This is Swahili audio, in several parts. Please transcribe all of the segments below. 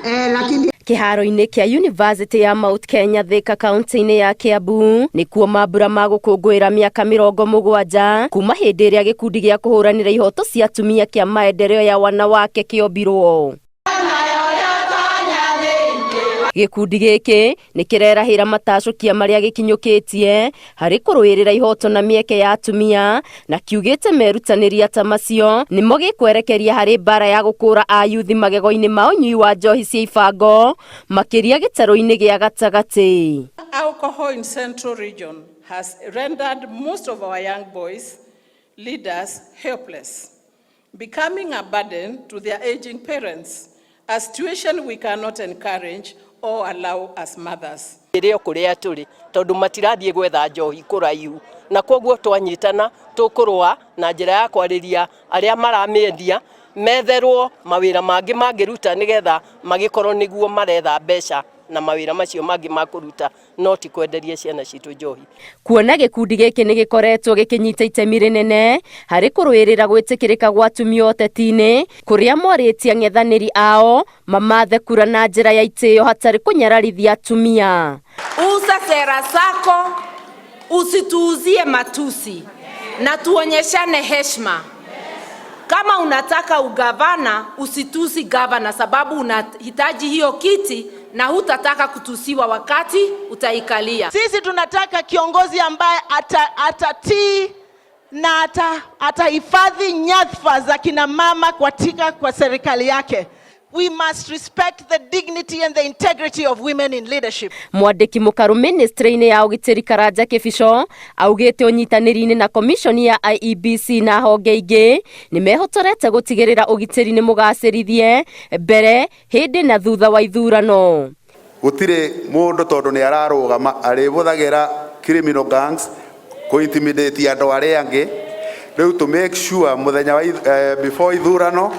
lakini kiharo-inĩ kĩa University ya Mount Kenya Thika kaunti-inĩ ya Kiambu nĩkuo mambura ma gũkũngũĩra mĩaka 70 kuma hĩndĩ ĩrĩa gĩkundi gĩa kũhũranĩra ihoto cia atumia kĩa Maendeleo ya Wanawake kĩombirwo. Gĩkundi gĩkĩ nĩkĩrerahĩra matacokia marĩa gĩkinyũkĩtie harĩ kũrũĩrĩra ihoto na mĩeke ya atumia na kiugĩte merutanĩria ta macio nĩmo gĩkwerekeria harĩ mbara ya gũkũra ayuthi magego-inĩ ma ũnyui wa njohi cia ibango makĩria gĩtarũ-inĩ gĩa gatagatĩ. Alcohol in Central Region has rendered most of our young boys leaders helpless, becoming a burden to their aging parents, a situation we cannot encourage or allow as mothers. Ĩrĩo kũrĩa tũrĩ tondũ matirathiĩ gwetha njohi kũraihu na koguo twanyitana tũkũrũa na njĩra ya kwarĩria arĩa maramĩendia metherwo mawĩra mangĩ mangĩruta nĩgetha magĩkorwo nĩguo maretha mbeca na mawĩra macio mangĩ makũruta no ti kwenderia ciana citũ njohi. Kuona gĩkundi gĩkĩ nĩ gĩkoretwo gĩkĩnyita itemi rĩnene harĩ kũrũĩrĩra gwĩtĩkĩrĩka gwa atumia ũteti-inĩ kũrĩa morĩtie ang'ethanĩri ao mamathe kura na njĩra ya itĩo hatarĩ kũnyararithia atumia. Uza sera zako, usituuzie matusi na tuonyeshane heshima. Kama unataka ugavana, usitusi gavana sababu unahitaji hiyo kiti na hutataka kutusiwa wakati utaikalia. Sisi tunataka kiongozi ambaye atatii na atahifadhi nyadhifa za kina mama kwa serikali yake. We must respect the dignity and the integrity of women in leadership. Mwandĩki mũkaru ministry-inĩ ya ũgitĩri Karanja Kĩbico augĩte ũnyitanĩri-inĩ na commission ya IEBC na honge ingĩ nĩmehotorete gũtigĩrĩra ũgitĩri nĩ mũgacĩrithie mbere hĩndĩ na thutha wa ithurano. Gũtirĩ mũndũ tondũ nĩ ararũgama arĩbũthagĩra criminal gangs kũ-intimidate andũ arĩa angĩ. Rĩu to make sure mũthenya wa before ithurano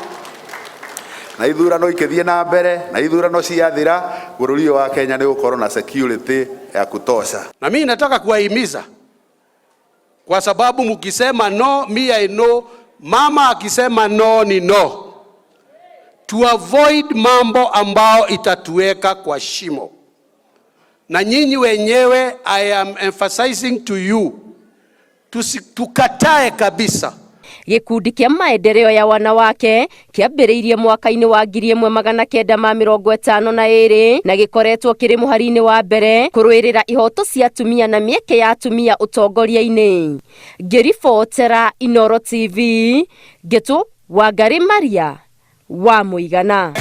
na ithurano ikithie na mbere na ithurano ciathira bũrũri wa Kenya nĩ ũkorwo na security ya kutosha. Na mimi nataka kuwahimiza kwa sababu mkisema no, I know, mama akisema no ni no. To avoid mambo ambao itatuweka kwa shimo. Na nyinyi wenyewe I am emphasizing to you tukatae kabisa. Gĩkundi kĩa Maendeleo ya Wanawake kĩambĩrĩirie mwaka-inĩ wa 1952 na gĩkoretwo kĩrĩ mũhari-inĩ wa mbere kũrũĩrĩra ihoto cia atumia na mĩeke ya atumia ũtongoria-inĩ. Ngĩribotera Inooro TV, Gĩtũ Wangari Maria wa Mũigana.